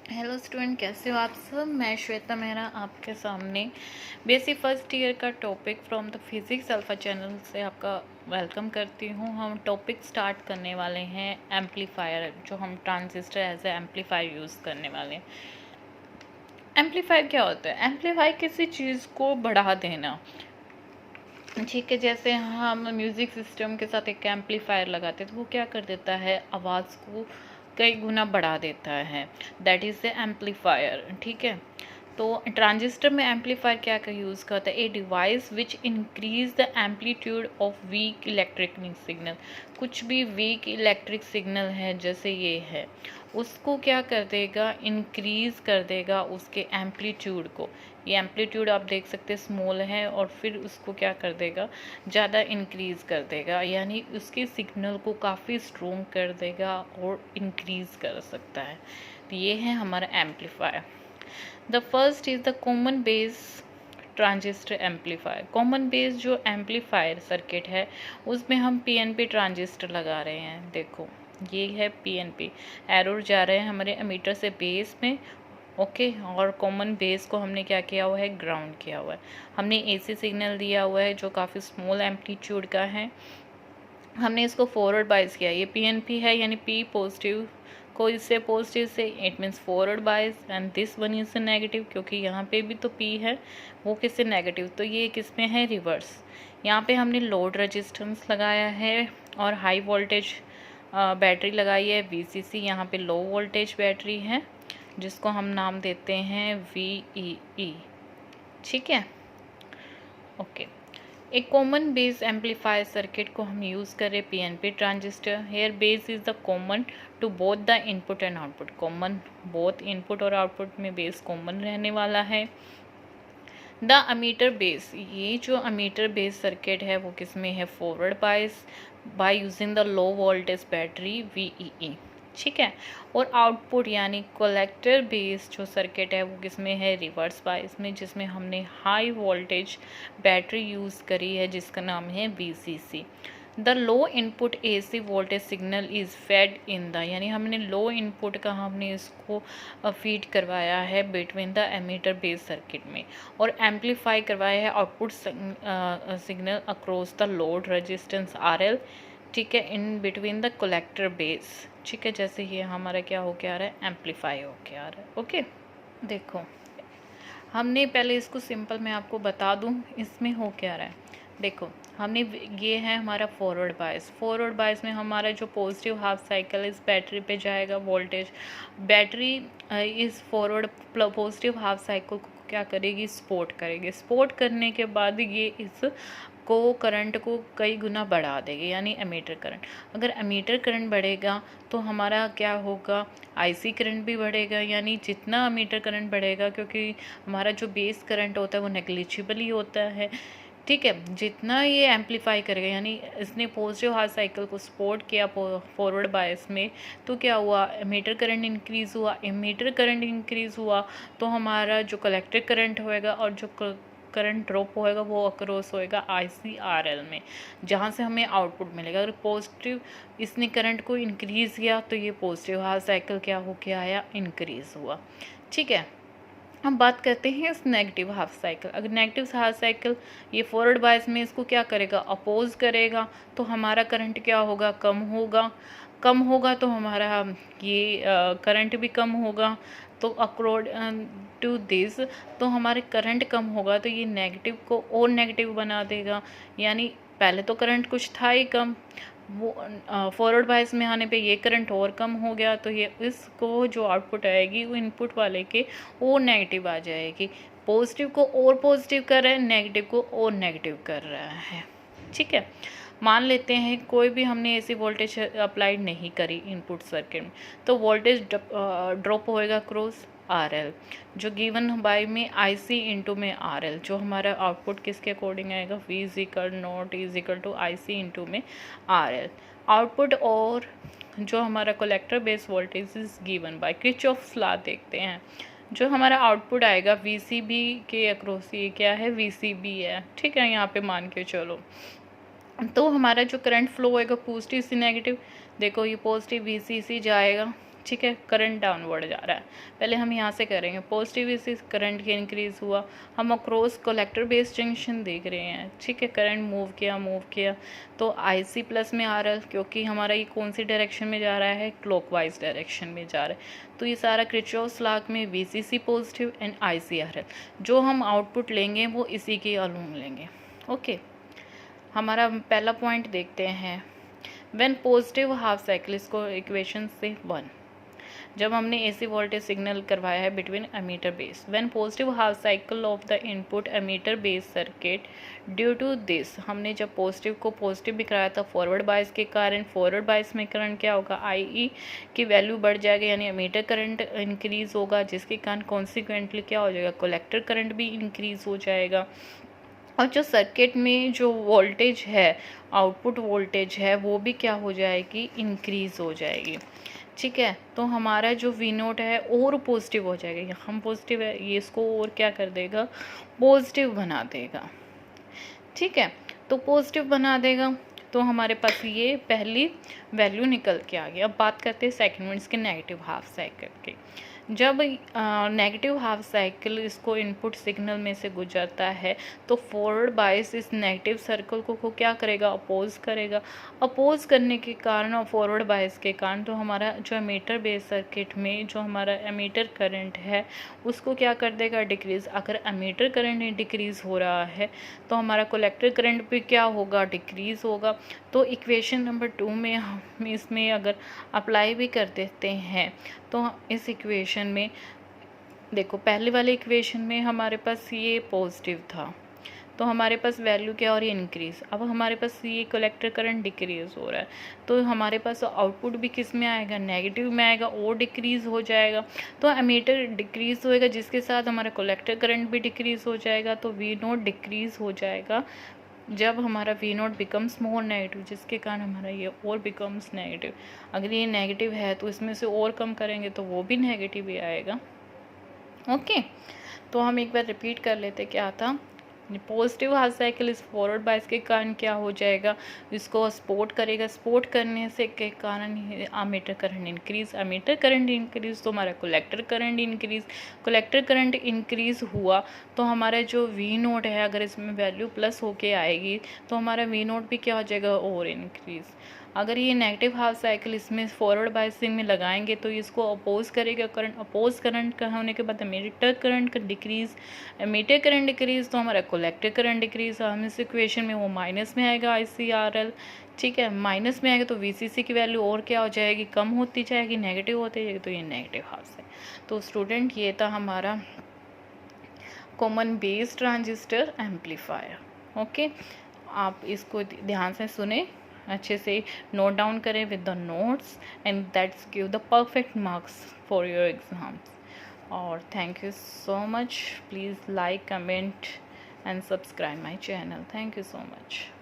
Hello student, कैसे हो आप सब। मैं श्वेता मेहरा आपके सामने बीएससी फर्स्ट ईयर का topic from the physics alpha channel से आपका वेलकम करती हूँ। हम टॉपिक स्टार्ट करने वाले हैं एम्पलीफायर, जो हम transistor as a amplifier use करने वाले हैं। एम्पलीफायर क्या होता है? एम्पलीफायर किसी चीज़ को बढ़ा देना, ठीक है। जैसे हम म्यूज़िक सिस्टम के साथ एक एम्पलीफायर लगाते हैं तो वो क्या कर देता है, आवाज़ को कई गुना बढ़ा देता है, दैट इज़ द एम्पलीफायर, ठीक है। तो ट्रांजिस्टर में एम्पलीफायर क्या का यूज़ करता है? A device which increase the amplitude of weak electric signal. कुछ भी वीक इलेक्ट्रिक सिग्नल है, जैसे ये है, उसको क्या कर देगा, इंक्रीज कर देगा उसके एम्पलीट्यूड को। ये एम्पलीट्यूड आप देख सकते हैं स्मॉल है, और फिर उसको क्या कर देगा, ज़्यादा इंक्रीज कर देगा, यानी उसके सिग्नल को काफ़ी स्ट्रोंग कर देगा और इंक्रीज कर सकता है। तो ये है हमारा amplifier. The first is the common base transistor amplifier. Common base जो एम्पलीफायर सर्किट है उसमें हम पीएनपी ट्रांजिस्टर लगा रहे हैं। देखो ये है पीएनपी, एरो जा रहे हैं हमारे एमीटर से बेस में, ओके। और कॉमन बेस को हमने क्या किया हुआ है, ग्राउंड किया हुआ है। हमने एसी सिग्नल दिया हुआ है जो काफ़ी स्मॉल एम्पलीट्यूड का है, हमने इसको फॉरवर्ड बायस किया। ये पीएनपी है, यानी पी पॉजिटिव को इससे पॉजिटिव से, it means forward bias, and this one is negative, क्योंकि यहाँ पे भी तो पी है, वो किससे नेगेटिव, तो ये किस में है, रिवर्स। यहाँ पे हमने लोड रेजिस्टेंस लगाया है और हाई वोल्टेज बैटरी लगाई है वीसीसी। यहाँ पे लो वोल्टेज बैटरी है जिसको हम नाम देते हैं VEE, ठीक है, ओके। एक कॉमन बेस एम्पलीफायर सर्किट को हम यूज़ करें PNP transistor. Here base is the common to both the input and output. Common both input और आउटपुट में बेस कॉमन रहने वाला है। द अमीटर बेस, ये जो अमीटर बेस सर्किट है वो किस में है, forward bias by using the low voltage battery VEE, ठीक है। और आउटपुट यानी कलेक्टर बेस जो सर्किट है वो किस में है, रिवर्स बायस में, जिसमें हमने हाई वोल्टेज बैटरी यूज़ करी है जिसका नाम है VCC। The low input AC voltage signal is fed in the, यानी हमने लो इनपुट का हमने इसको फीड करवाया है between the emitter base circuit में, और एम्पलीफाई करवाया है output signal across the load resistance RL, ठीक है, in between the collector base, ठीक है। जैसे ये हमारा क्या हो के आ रहा है, एम्पलीफाई हो के आ रहा है, ओके। देखो हमने पहले इसको सिंपल मैं आपको बता दूं इसमें हो क्या रहा है। देखो हमने ये है हमारा फॉरवर्ड बायस। फॉरवर्ड बायस में हमारा जो पॉजिटिव हाफ साइकिल इस बैटरी पे जाएगा वोल्टेज, बैटरी इस फॉरवर्ड पॉजिटिव हाफ साइकिल को क्या करेगी, सपोर्ट करेगी। सपोर्ट करने के बाद ये इस को करंट को कई गुना बढ़ा देगी, यानी एमीटर करंट। अगर एमीटर करंट बढ़ेगा तो हमारा क्या होगा, आईसी करंट भी बढ़ेगा, यानी जितना एमीटर करंट बढ़ेगा, क्योंकि हमारा जो बेस करंट होता है वो नेग्लिजिबल ही होता है, ठीक है। जितना ये एम्पलीफाई करेगा, यानी इसने पॉजिटिव हाफ साइकिल को सपोर्ट किया फॉरवर्ड बायस में, तो क्या हुआ, एमीटर करंट इंक्रीज़ हुआ। एमीटर करंट इंक्रीज़ हुआ तो हमारा जो कलेक्टर करंट होएगा और जो करंट ड्रॉप होएगा वो अक्रॉस होएगा ICRL में, जहाँ से हमें आउटपुट मिलेगा। अगर पॉजिटिव इसने करंट को इंक्रीज़ किया तो ये पॉजिटिव हाफ साइकिल क्या हो के आया, इंक्रीज़ हुआ, ठीक है। हम बात करते हैं इस नेगेटिव हाफ साइकिल। अगर नेगेटिव हाफ साइकिल ये फॉरवर्ड बायस में इसको क्या करेगा, अपोज करेगा, तो हमारा करंट क्या होगा, कम होगा। कम होगा तो हमारा ये करंट भी कम होगा। तो अक्रॉर्ड टू दिस, तो हमारे करंट कम होगा तो ये नेगेटिव को और नेगेटिव बना देगा, यानी पहले तो करंट कुछ था ही कम, वो फॉरवर्ड बायस में आने पे ये करंट और कम हो गया, तो ये इसको जो आउटपुट आएगी वो इनपुट वाले के और नेगेटिव आ जाएगी। पॉजिटिव को और पॉजिटिव कर रहा है, नेगेटिव को और नेगेटिव कर रहा है, ठीक है। मान लेते हैं कोई भी हमने ऐसी वोल्टेज अप्लाइड नहीं करी इनपुट सर्किट में, तो वोल्टेज ड्रॉप होएगा क्रॉस RL, जो गिवन बाय में IC इंटू में RL, जो हमारा आउटपुट किसके अकॉर्डिंग आएगा, V is equal not is equal to IC into में RL। आउटपुट और जो हमारा collector base voltage is given by Kirchhoff's law देखते हैं। जो हमारा आउटपुट आएगा VCB के अक्रॉस, ये क्या है, VCB है, ठीक है, यहाँ पे मान के चलो। तो हमारा जो करंट फ्लो होएगा पॉजिटिव से नेगेटिव, देखो ये पॉजिटिव VCC जाएगा, ठीक है, करंट डाउनवर्ड जा रहा है। पहले हम यहाँ से करेंगे, पॉजिटिव से करंट के इंक्रीज़ हुआ, हम अक्रॉस कलेक्टर बेस जंक्शन देख रहे हैं, ठीक है, करंट मूव किया तो IC प्लस में आ रहा है, क्योंकि हमारा ये कौन सी डायरेक्शन में जा रहा है, क्लॉकवाइज डायरेक्शन में जा रहा है। तो ये सारा किरचॉफ्स लॉ में VCC पॉजिटिव एंड ICRL, जो हम आउटपुट लेंगे वो इसी के अलोंग लेंगे। ओके, हमारा पहला पॉइंट देखते हैं, व्हेन पॉजिटिव हाफ साइकिल, इसको इक्वेशन से 1, जब हमने AC वोल्टेज सिग्नल करवाया है between emitter base, when positive half cycle of the input emitter base circuit, due to this, हमने जब पॉजिटिव को पॉजिटिव भी कराया था फॉरवर्ड बायस के कारण, फॉरवर्ड बायस में करंट क्या होगा, IE की वैल्यू बढ़ जाएगा, यानी एमीटर करंट इंक्रीज होगा, जिसके कारण कॉन्सिक्वेंटली क्या हो जाएगा, कलेक्टर करंट भी इंक्रीज हो जाएगा। और जो सर्किट में जो वोल्टेज है, आउटपुट वोल्टेज है, वो भी क्या हो जाएगी, इंक्रीज हो जाएगी। ठीक है, तो हमारा जो V0 है और पॉजिटिव हो जाएगा, हम पॉजिटिव है, ये इसको और क्या कर देगा, पॉजिटिव बना देगा। ठीक है, तो पॉजिटिव बना देगा, तो हमारे पास ये पहली वैल्यू निकल के आ गई। अब बात करते हैं सेकंड वन, इसके नेगेटिव हाफ साइकिल की। जब नेगेटिव हाफ साइकिल इसको इनपुट सिग्नल में से गुजरता है, तो फॉरवर्ड बायस इस नेगेटिव सर्कल को क्या करेगा, अपोज करेगा। अपोज करने के कारण और फॉरवर्ड बायस के कारण, तो हमारा जो एमीटर बेस सर्किट में जो हमारा एमीटर करंट है उसको क्या कर देगा, डिक्रीज़। अगर एमीटर करंट डिक्रीज़ हो रहा है तो हमारा कलेक्टर करंट भी क्या होगा, डिक्रीज़ होगा। तो इक्वेशन नंबर 2 में हम इसमें अगर अप्लाई भी कर देते हैं, तो इस इक्वेशन में देखो, पहले वाले इक्वेशन में हमारे पास ये पॉजिटिव था, तो हमारे पास वैल्यू क्या हो रही है, इंक्रीज़। अब हमारे पास ये कलेक्टर करंट डिक्रीज़ हो रहा है, तो हमारे पास आउटपुट भी किस में आएगा, नेगेटिव में आएगा, और डिक्रीज़ हो जाएगा। तो एमीटर डिक्रीज़ होएगा, जिसके साथ हमारा कलेक्टर करंट भी डिक्रीज़ हो जाएगा, तो V0 डिक्रीज़ हो जाएगा। जब हमारा V0 बिकम्स मोर नेगेटिव, जिसके कारण हमारा ये और बिकम्स नेगेटिव। अगर ये नेगेटिव है तो इसमें से और कम करेंगे तो वो भी नेगेटिव ही आएगा। ओके, तो हम एक बार रिपीट कर लेते, क्या था, पॉजिटिव हाफ साइकिल इस फॉरवर्ड बायस के कारण क्या हो जाएगा, इसको सपोर्ट करेगा, सपोर्ट करने से के कारण emitter current increase, emitter current increase तो हमारा collector current increase, collector current increase हुआ तो हमारा जो V0 है, अगर इसमें वैल्यू प्लस होके आएगी तो हमारा V0 भी क्या हो जाएगा, और इंक्रीज। अगर ये नेगेटिव हाफ साइकिल इसमें फॉरवर्ड बायसिंग में लगाएंगे तो इसको अपोज करेगा करंट, अपोज करंट का होने के बाद एमीटर करंट का डिक्रीज, एमीटर करंट डिक्रीज तो हमारा कलेक्टर करंट डिक्रीज। हम इस इक्वेशन में वो माइनस में आएगा ICRL, ठीक है, माइनस में आएगा तो VCC की वैल्यू और क्या हो जाएगी, कम होती जाएगी, नेगेटिव होती जाएगी, तो ये नेगेटिव हाफ साइकिल। तो स्टूडेंट ये था हमारा common base transistor amplifier. Okay, आप इसको ध्यान से सुने, अच्छे से नोट डाउन करें with the notes, and that's give the perfect marks for your exams. और thank you so much, please like, comment and subscribe my channel. Thank you so much.